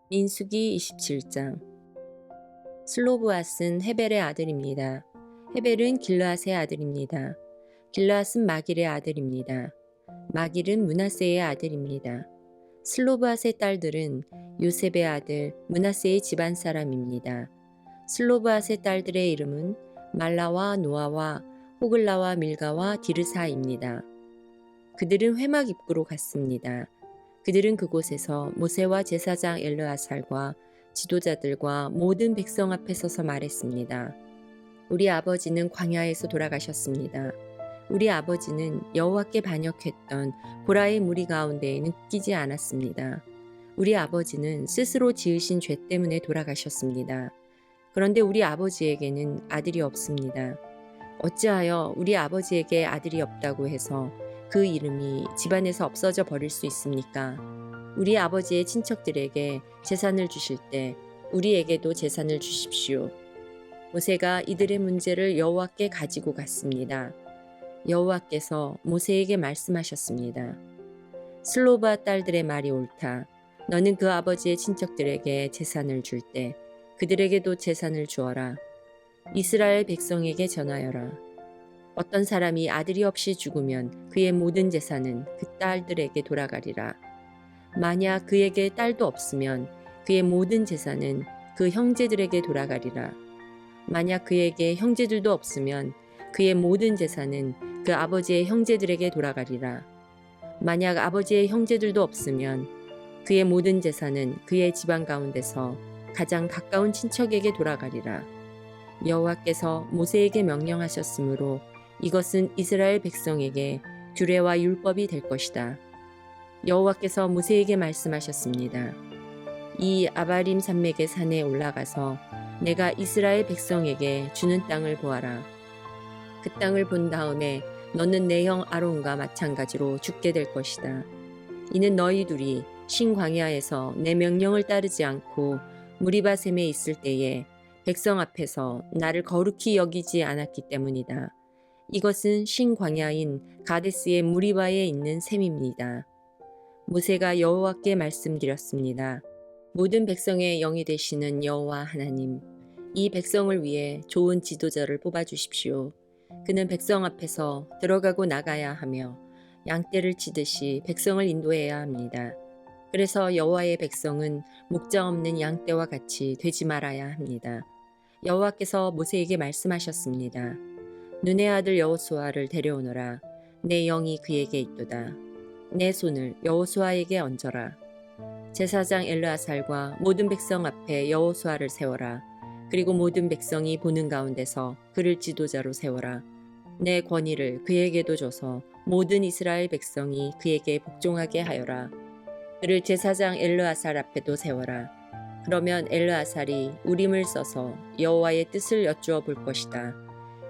민수기 27장. 슬로브앗은 헤벨의 아들입니다. 헤벨은 길르앗의 아들입니다. 길르앗은 마길의 아들입니다. 마길은 므낫세의 아들입니다. 슬로브앗의 딸들은 요셉의 아들 므낫세의 집안 사람입니다. 슬로브앗의 딸들의 이름은 말라와 노아와 호글라와 밀가와 디르사입니다. 그들은 회막 입구로 갔습니다. 그들은 그곳에서 모세와 제사장 엘르아살과 지도자들과 모든 백성 앞에 서서 말했습니다. 우리 아버지는 광야에서 돌아가셨습니다. 우리 아버지는 여호와께 반역했던 고라의 무리 가운데에는 끼지 않았습니다. 우리 아버지는 스스로 지으신 죄 때문에 돌아가셨습니다. 그런데 우리 아버지에게는 아들이 없습니다. 어찌하여 우리 아버지에게 아들이 없다고 해서 그 이름이 집안에서 없어져 버릴 수 있습니까? 우리 아버지의 친척들에게 재산을 주실 때 우리에게도 재산을 주십시오. 모세가 이들의 문제를 여호와께 가지고 갔습니다. 여호와께서 모세에게 말씀하셨습니다. 슬로바 딸들의 말이 옳다. 너는 그 아버지의 친척들에게 재산을 줄 때 그들에게도 재산을 주어라. 이스라엘 백성에게 전하여라. 어떤 사람이 아들이 없이 죽으면 그의 모든 재산은 그 딸들에게 돌아가리라. 만약 그에게 딸도 없으면 그의 모든 재산은 그 형제들에게 돌아가리라. 만약 그에게 형제들도 없으면 그의 모든 재산은 그 아버지의 형제들에게 돌아가리라. 만약 아버지의 형제들도 없으면 그의 모든 재산은 그의 집안 가운데서 가장 가까운 친척에게 돌아가리라. 여호와께서 모세에게 명령하셨으므로 이것은 이스라엘 백성에게 규례와 율법이 될 것이다. 여호와께서 모세에게 말씀하셨습니다. 이 아바림 산맥의 산에 올라가서 내가 이스라엘 백성에게 주는 땅을 보아라. 그 땅을 본 다음에 너는 내 형 아론과 마찬가지로 죽게 될 것이다. 이는 너희 둘이 신광야에서 내 명령을 따르지 않고 무리바셈에 있을 때에 백성 앞에서 나를 거룩히 여기지 않았기 때문이다. 이것은 신광야인 가데스의 무리바에 있는 셈입니다. 모세가 여호와께 말씀드렸습니다. 모든 백성의 영이 되시는 여호와 하나님, 이 백성을 위해 좋은 지도자를 뽑아주십시오. 그는 백성 앞에서 들어가고 나가야 하며 양떼를 치듯이 백성을 인도해야 합니다. 그래서 여호와의 백성은 목자 없는 양떼와 같이 되지 말아야 합니다. 여호와께서 모세에게 말씀하셨습니다. 눈의 아들 여호수아를 데려오너라. 내 영이 그에게 있도다. 내 손을 여호수아에게 얹어라. 제사장 엘르아살과 모든 백성 앞에 여호수아를 세워라. 그리고 모든 백성이 보는 가운데서 그를 지도자로 세워라. 내 권위를 그에게도 줘서 모든 이스라엘 백성이 그에게 복종하게 하여라. 그를 제사장 엘르아살 앞에도 세워라. 그러면 엘르아살이 우림을 써서 여호와의 뜻을 여쭈어 볼 것이다.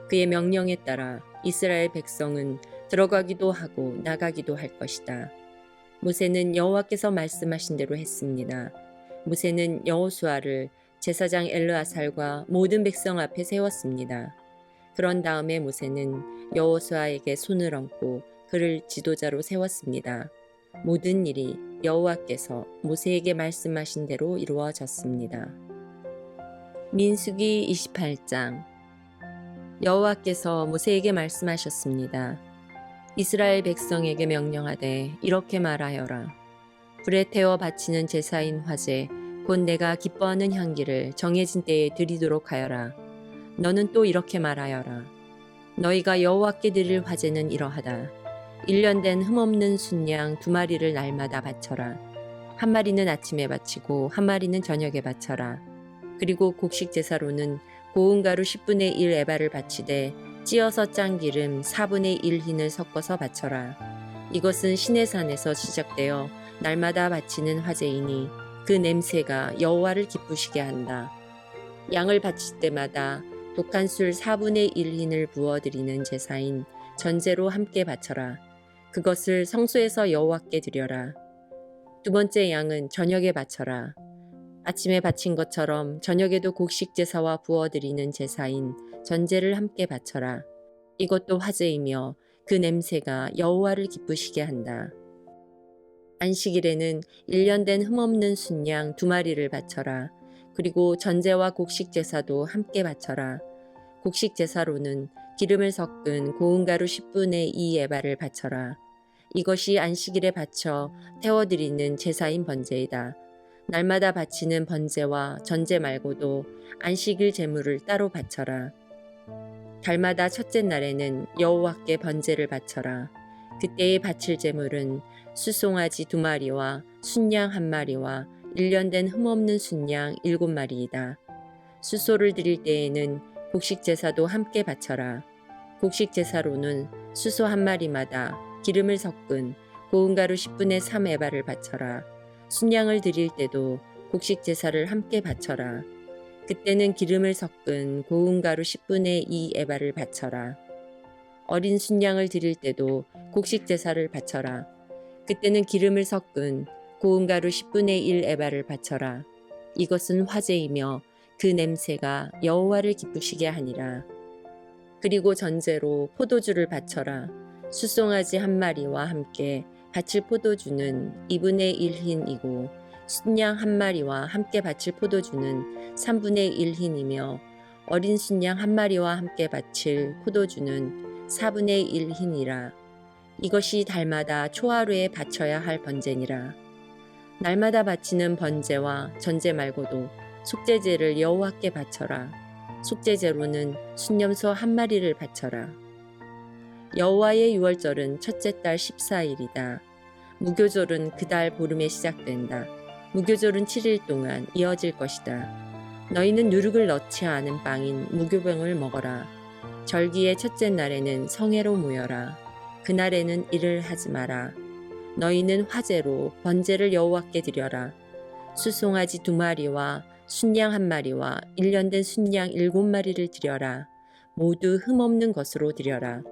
그의 명령에 따라 이스라엘 백성은 들어가기도 하고 나가기도 할 것이다. 모세는 여호와께서 말씀하신 대로 했습니다. 모세는 여호수아를 제사장 엘르아살과 모든 백성 앞에 세웠습니다. 그런 다음에 모세는 여호수아에게 손을 얹고 그를 지도자로 세웠습니다. 모든 일이 여호와께서 모세에게 말씀하신 대로 이루어졌습니다. 민수기 28장. 여호와께서 모세에게 말씀하셨습니다. 이스라엘 백성에게 명령하되 이렇게 말하여라. 불에 태워 바치는 제사인 화제 곧 내가 기뻐하는 향기를 정해진 때에 드리도록 하여라. 너는 또 이렇게 말하여라. 너희가 여호와께 드릴 화제는 이러하다. 1년 된 흠없는 순양 2마리를 날마다 바쳐라. 1마리는 아침에 바치고 1마리는 저녁에 바쳐라. 그리고 곡식 제사로는 고운 가루 10분의 1 에바를 바치되 찌어서 짠 기름 4분의 1 흰을 섞어서 바쳐라. 이것은 시내산에서 시작되어 날마다 바치는 화제이니 그 냄새가 여호와를 기쁘시게 한다. 양을 바칠 때마다 독한 술 4분의 1 흰을 부어드리는 제사인 전제로 함께 바쳐라. 그것을 성소에서 여호와께 드려라. 두 번째 양은 저녁에 바쳐라. 아침에 바친 것처럼 저녁에도 곡식 제사와 부어드리는 제사인 전제를 함께 바쳐라. 이것도 화제이며 그 냄새가 여호와를 기쁘시게 한다. 안식일에는 1년 된 흠없는 순양 2마리를 바쳐라. 그리고 전제와 곡식 제사도 함께 바쳐라. 곡식 제사로는 기름을 섞은 고운 가루 10분의 2 에바를 바쳐라. 이것이 안식일에 바쳐 태워드리는 제사인 번제이다. 날마다 바치는 번제와 전제 말고도 안식일 제물을 따로 바쳐라. 달마다 첫째 날에는 여호와께 번제를 바쳐라. 그때에 바칠 제물은 수송아지 2마리와 순양 1마리와 1년 된 흠없는 순양 7마리이다. 수소를 드릴 때에는 곡식 제사도 함께 바쳐라. 곡식 제사로는 수소 1마리마다 기름을 섞은 고운 가루 10분의 3 에바를 바쳐라. 순양을 드릴 때도 곡식 제사를 함께 바쳐라. 그때는 기름을 섞은 고운 가루 10분의 2 에바를 바쳐라. 어린 순양을 드릴 때도 곡식 제사를 바쳐라. 그때는 기름을 섞은 고운 가루 10분의 1 에바를 바쳐라. 이것은 화제이며 그 냄새가 여호와를 기쁘시게 하니라. 그리고 전제로 포도주를 바쳐라. 수송아지 1마리와 함께 바칠 포도주는 2분의 1 흰이고 순양 1마리와 함께 바칠 포도주는 3분의 1 흰이며 어린 순양 1마리와 함께 바칠 포도주는 4분의 1 흰이라. 이것이 달마다 초하루에 바쳐야 할 번제니라. 날마다 바치는 번제와 전제 말고도 속죄제를 여호와께 바쳐라. 속죄제로는 순염소 1마리를 바쳐라. 여호와의 유월절은 첫째 달 14일이다. 무교절은 그 달 보름에 시작된다. 무교절은 7일 동안 이어질 것이다. 너희는 누룩을 넣지 않은 빵인 무교병을 먹어라. 절기의 첫째 날에는 성회로 모여라. 그날에는 일을 하지 마라. 너희는 화제로 번제를 여호와께 드려라. 수송아지 2마리와 순양 1마리와 1년 된 순양 7마리를 드려라. 모두 흠없는 것으로 드려라.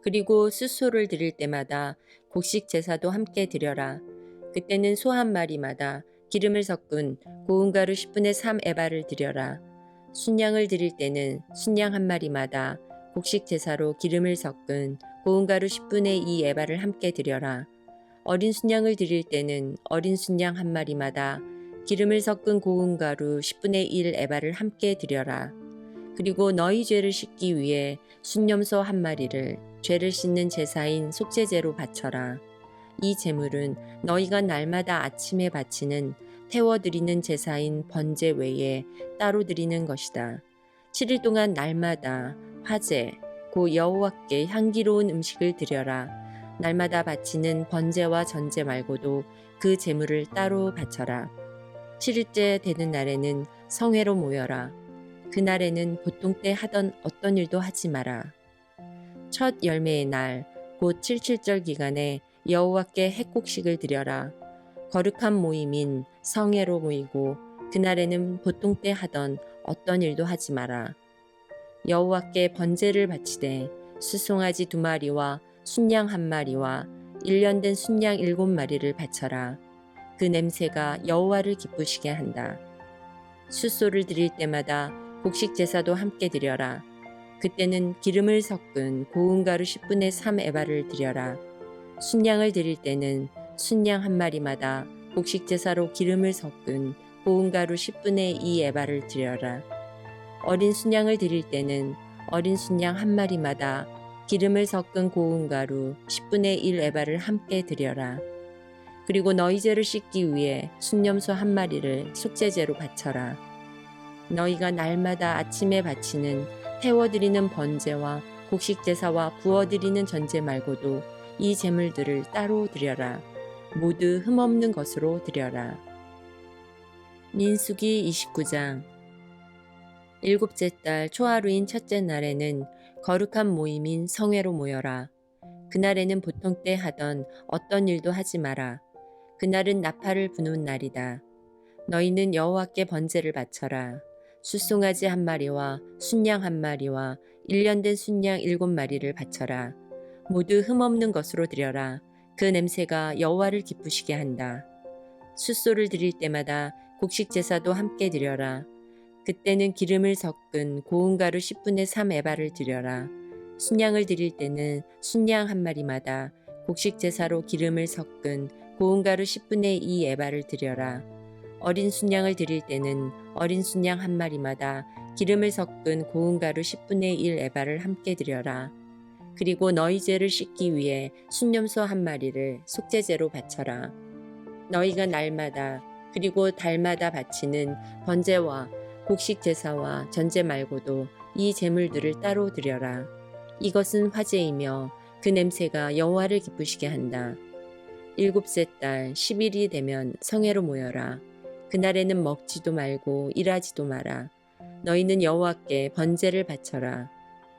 그리고 수소를 드릴 때마다 곡식 제사도 함께 드려라. 그때는 소 1마리마다 기름을 섞은 고운 가루 10분의 3 에바를 드려라. 순양을 드릴 때는 순양 1마리마다 곡식 제사로 기름을 섞은 고운 가루 10분의 2 에바를 함께 드려라. 어린 순양을 드릴 때는 어린 순양 1마리마다 기름을 섞은 고운 가루 10분의 1 에바를 함께 드려라. 그리고 너희 죄를 씻기 위해 순염소 1마리를 죄를 씻는 제사인 속죄제로 바쳐라. 이 제물은 너희가 날마다 아침에 바치는 태워드리는 제사인 번제 외에 따로 드리는 것이다. 7일 동안 날마다 화제, 고 여호와께 향기로운 음식을 드려라. 날마다 바치는 번제와 전제 말고도 그 제물을 따로 바쳐라. 7일째 되는 날에는 성회로 모여라. 그날에는 보통 때 하던 어떤 일도 하지 마라. 첫 열매의 날, 곧 77절 기간에 여호와께 핵곡식을 드려라. 거룩한 모임인 성회로 모이고 그날에는 보통 때 하던 어떤 일도 하지 마라. 여호와께 번제를 바치되 수송아지 2마리와 순양 1마리와 1년 된 순양 7마리를 바쳐라. 그 냄새가 여호와를 기쁘시게 한다. 숫소를 드릴 때마다 곡식 제사도 함께 드려라. 그때는 기름을 섞은 고운 가루 10분의 3 에바를 드려라. 순양을 드릴 때는 순양 1마리마다 곡식 제사로 기름을 섞은 고운 가루 10분의 2 에바를 드려라. 어린 순양을 드릴 때는 어린 순양 1마리마다 기름을 섞은 고운 가루 10분의 1 에바를 함께 드려라. 그리고 너희 죄를 씻기 위해 순염소 1마리를 속죄제로 바쳐라. 너희가 날마다 아침에 바치는 태워드리는 번제와 곡식 제사와 부어드리는 전제 말고도 이 제물들을 따로 드려라. 모두 흠없는 것으로 드려라. 민수기 29장. 일곱째 달 초하루인 첫째 날에는 거룩한 모임인 성회로 모여라. 그날에는 보통 때 하던 어떤 일도 하지 마라. 그날은 나팔을 부는 날이다. 너희는 여호와께 번제를 바쳐라. 숫송아지 1마리와 순양 1마리와 1년 된 순양 7마리를 바쳐라. 모두 흠없는 것으로 드려라. 그 냄새가 여호와를 기쁘시게 한다. 숫소를 드릴 때마다 곡식 제사도 함께 드려라. 그때는 기름을 섞은 고운 가루 10분의 3 에바를 드려라. 순양을 드릴 때는 순양 1마리마다 곡식 제사로 기름을 섞은 고운 가루 10분의 2 에바를 드려라. 어린 순양을 드릴 때는 어린 순양 한 마리마다 기름을 섞은 고운 가루 10분의 1 에바를 함께 드려라. 그리고 너희 죄를 씻기 위해 순념소 한 마리를 속죄제로 바쳐라. 너희가 날마다 그리고 달마다 바치는 번제와 곡식 제사와 전제 말고도 이 제물들을 따로 드려라. 이것은 화제이며 그 냄새가 여호와를 기쁘시게 한다. 일곱째 달 10일이 되면 성회로 모여라. 그날에는 먹지도 말고 일하지도 마라. 너희는 여호와께 번제를 바쳐라.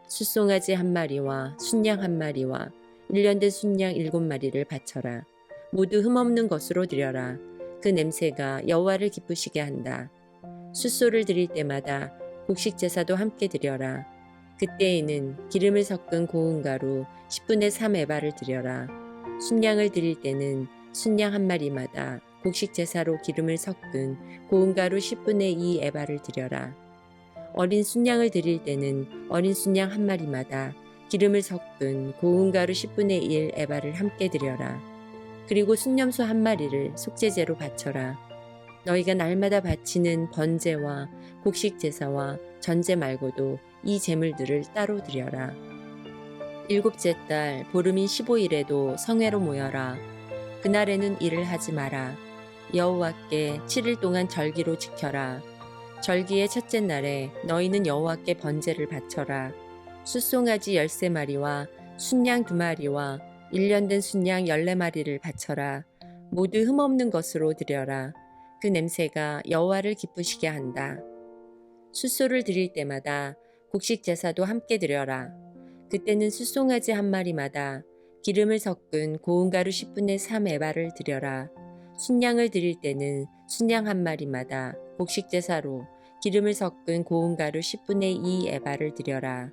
숫송아지 한 마리와 순양 한 마리와 1년 된 순양 7마리를 바쳐라. 모두 흠없는 것으로 드려라. 그 냄새가 여호와를 기쁘시게 한다. 숫소를 드릴 때마다 곡식 제사도 함께 드려라. 그때에는 기름을 섞은 고운 가루 10분의 3 에바를 드려라. 순양을 드릴 때는 순양 한 마리마다 곡식 제사로 기름을 섞은 고운 가루 10분의 2 에바를 드려라. 어린 순양을 드릴 때는 어린 순양 한 마리마다 기름을 섞은 고운 가루 10분의 1 에바를 함께 드려라. 그리고 순념소 한 마리를 속죄제로 바쳐라. 너희가 날마다 바치는 번제와 곡식 제사와 전제 말고도 이 제물들을 따로 드려라. 일곱째 달 보름인 15일에도 성회로 모여라. 그날에는 일을 하지 마라. 여호와께 7일 동안 절기로 지켜라. 절기의 첫째 날에 너희는 여호와께 번제를 바쳐라. 숫송아지 13마리와 순양 2마리와 1년 된 순양 14마리를 바쳐라. 모두 흠없는 것으로 드려라. 그 냄새가 여호와를 기쁘시게 한다. 숫소를 드릴 때마다 곡식 제사도 함께 드려라. 그때는 숫송아지 한 마리마다 기름을 섞은 고운 가루 10분의 3 에바를 드려라. 순양을 드릴 때는 순양 한 마리마다 곡식 제사로 기름을 섞은 고운 가루 10분의 2 에바를 드려라.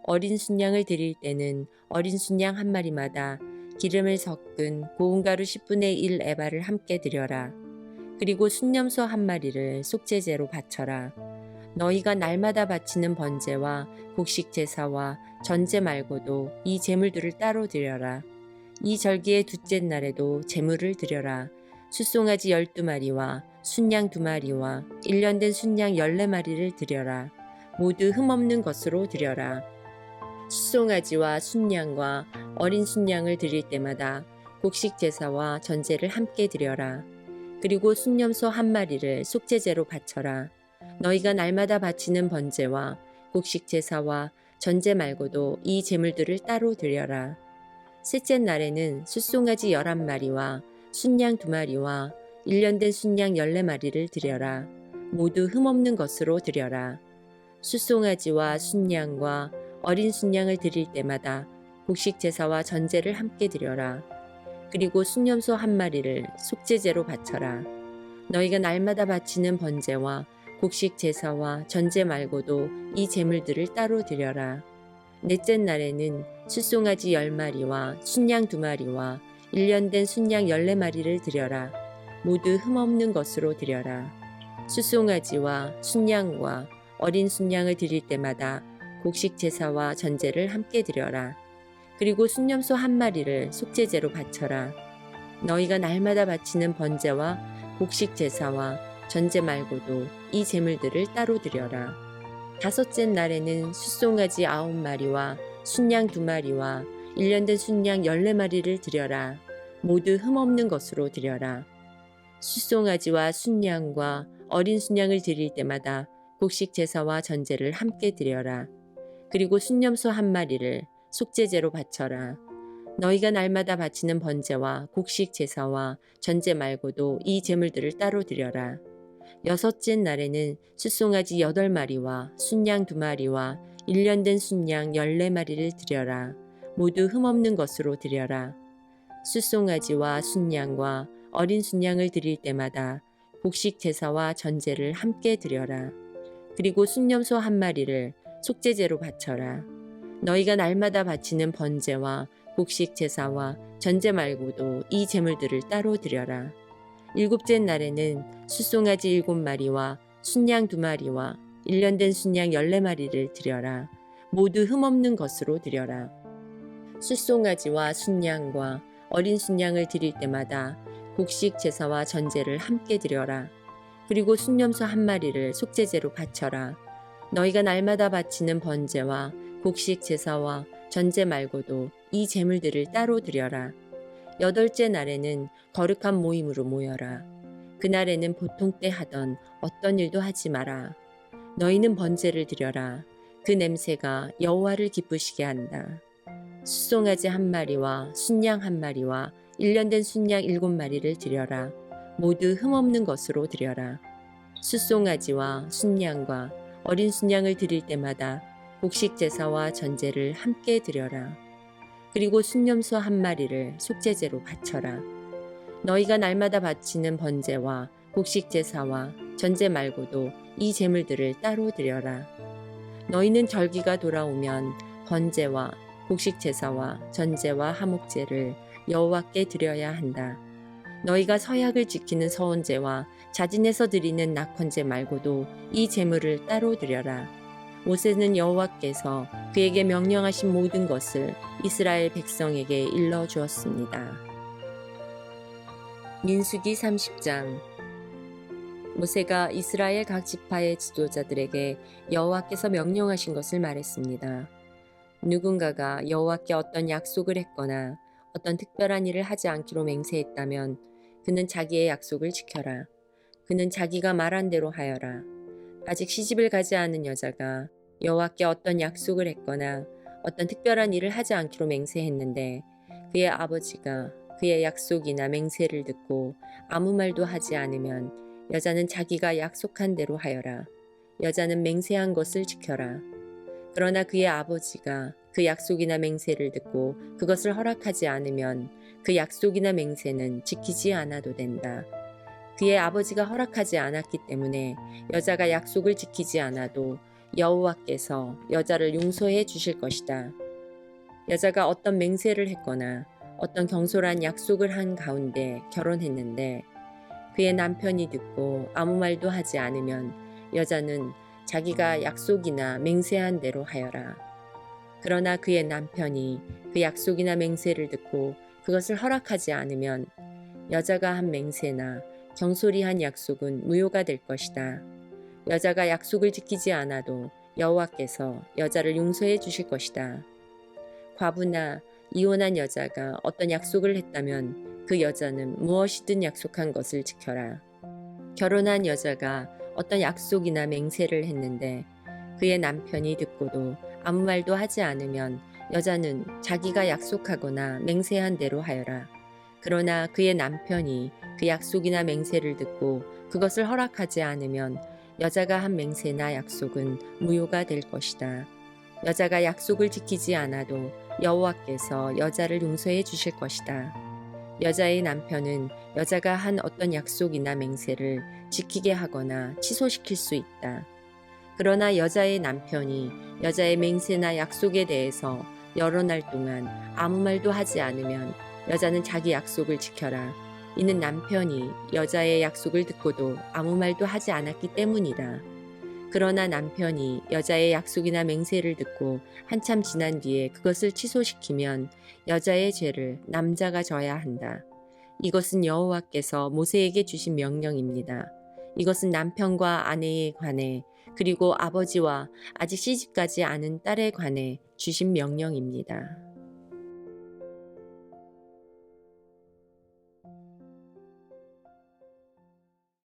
어린 순양을 드릴 때는 어린 순양 한 마리마다 기름을 섞은 고운 가루 10분의 1 에바를 함께 드려라. 그리고 순념소 한 마리를 속죄제로 바쳐라. 너희가 날마다 바치는 번제와 곡식 제사와 전제 말고도 이 제물들을 따로 드려라. 이 절기의 둘째 날에도 제물을 드려라. 숫송아지 12마리와 순양 2마리와 1년 된 순양 14마리를 드려라. 모두 흠없는 것으로 드려라. 숫송아지와 순양과 어린 순양을 드릴 때마다 곡식 제사와 전제를 함께 드려라. 그리고 순념소 한 마리를 속죄제로 바쳐라. 너희가 날마다 바치는 번제와 곡식 제사와 전제 말고도 이 제물들을 따로 드려라. 셋째 날에는 숫송아지 11마리와 순양 2마리와 1년 된 순양 14마리를 드려라. 모두 흠없는 것으로 드려라. 숫송아지와 순양과 어린 순양을 드릴 때마다 곡식 제사와 전제를 함께 드려라. 그리고 순념소 한 마리를 속죄제로 바쳐라. 너희가 날마다 바치는 번제와 곡식 제사와 전제 말고도 이 제물들을 따로 드려라. 넷째 날에는 숫송아지 10마리와 순양 2마리와 1년 된 순양 14마리를 드려라. 모두 흠없는 것으로 드려라. 숫송아지와 순양과 어린 순양을 드릴 때마다 곡식 제사와 전제를 함께 드려라. 그리고 순념소 한 마리를 속죄제로 바쳐라. 너희가 날마다 바치는 번제와 곡식 제사와 전제 말고도 이 제물들을 따로 드려라. 다섯째 날에는 숫송아지 9마리와 순양 2마리와 1년 된 순양 14마리를 드려라. 모두 흠없는 것으로 드려라. 숫송아지와 순양과 어린 순양을 드릴 때마다 곡식 제사와 전제를 함께 드려라. 그리고 순념소 한 마리를 속죄제로 바쳐라. 너희가 날마다 바치는 번제와 곡식 제사와 전제 말고도 이 제물들을 따로 드려라. 여섯째 날에는 숫송아지 8마리와 순양 2마리와 1년 된 순양 14마리를 드려라. 모두 흠없는 것으로 드려라. 숫송아지와 순양과 어린 순양을 드릴 때마다 곡식 제사와 전제를 함께 드려라. 그리고 순념소 한 마리를 속죄제로 바쳐라. 너희가 날마다 바치는 번제와 곡식 제사와 전제 말고도 이 제물들을 따로 드려라. 일곱째 날에는 숫송아지 7마리와 순양 2마리와 1년 된 순양 14마리를 드려라. 모두 흠없는 것으로 드려라. 숫송아지와 순양과 어린 순양을 드릴 때마다 곡식 제사와 전제를 함께 드려라. 그리고 순념소 한 마리를 속죄제로 바쳐라. 너희가 날마다 바치는 번제와 곡식 제사와 전제 말고도 이 제물들을 따로 드려라. 여덟째 날에는 거룩한 모임으로 모여라. 그날에는 보통 때 하던 어떤 일도 하지 마라. 너희는 번제를 드려라. 그 냄새가 여호와를 기쁘시게 한다. 숫송아지 한 마리와 순양 한 마리와 1년 된 순양 7마리를 드려라. 모두 흠없는 것으로 드려라. 숫송아지와 순양과 어린 순양을 드릴 때마다 곡식 제사와 전제를 함께 드려라. 그리고 순념소 한 마리를 속죄제로 바쳐라. 너희가 날마다 바치는 번제와 곡식 제사와 전제 말고도 이 제물들을 따로 드려라. 너희는 절기가 돌아오면 번제와 곡식 제사와 전제와 화목제를 여호와께 드려야 한다. 너희가 서약을 지키는 서원제와 자진해서 드리는 낙헌제 말고도 이 제물을 따로 드려라. 모세는 여호와께서 그에게 명령하신 모든 것을 이스라엘 백성에게 일러 주었습니다. 민수기 30장. 모세가 이스라엘 각 지파의 지도자들에게 여호와께서 명령하신 것을 말했습니다. 누군가가 여호와께 어떤 약속을 했거나 어떤 특별한 일을 하지 않기로 맹세했다면 그는 자기의 약속을 지켜라. 그는 자기가 말한 대로 하여라. 아직 시집을 가지 않은 여자가 여호와께 어떤 약속을 했거나 어떤 특별한 일을 하지 않기로 맹세했는데 그의 아버지가 그의 약속이나 맹세를 듣고 아무 말도 하지 않으면 여자는 자기가 약속한 대로 하여라. 여자는 맹세한 것을 지켜라. 그러나 그의 아버지가 그 약속이나 맹세를 듣고 그것을 허락하지 않으면 그 약속이나 맹세는 지키지 않아도 된다. 그의 아버지가 허락하지 않았기 때문에 여자가 약속을 지키지 않아도 여호와께서 여자를 용서해 주실 것이다. 여자가 어떤 맹세를 했거나 어떤 경솔한 약속을 한 가운데 결혼했는데 그의 남편이 듣고 아무 말도 하지 않으면 여자는 자기가 약속이나 맹세한 대로 하여라. 그러나 그의 남편이 그 약속이나 맹세를 듣고 그것을 허락하지 않으면 여자가 한 맹세나 경솔히 한 약속은 무효가 될 것이다. 여자가 약속을 지키지 않아도 여호와께서 여자를 용서해 주실 것이다. 과부나 이혼한 여자가 어떤 약속을 했다면 그 여자는 무엇이든 약속한 것을 지켜라. 결혼한 여자가 어떤 약속이나 맹세를 했는데 그의 남편이 듣고도 아무 말도 하지 않으면 여자는 자기가 약속하거나 맹세한 대로 하여라. 그러나 그의 남편이 그 약속이나 맹세를 듣고 그것을 허락하지 않으면 여자가 한 맹세나 약속은 무효가 될 것이다. 여자가 약속을 지키지 않아도 여호와께서 여자를 용서해 주실 것이다. 여자의 남편은 여자가 한 어떤 약속이나 맹세를 지키게 하거나 취소시킬 수 있다. 그러나 여자의 남편이 여자의 맹세나 약속에 대해서 여러 날 동안 아무 말도 하지 않으면 여자는 자기 약속을 지켜라. 이는 남편이 여자의 약속을 듣고도 아무 말도 하지 않았기 때문이다. 그러나 남편이 여자의 약속이나 맹세를 듣고 한참 지난 뒤에 그것을 취소시키면 여자의 죄를 남자가 져야 한다. 이것은 여호와께서 모세에게 주신 명령입니다. 이것은 남편과 아내에 관해 그리고 아버지와 아직 시집가지 않은 딸에 관해 주신 명령입니다.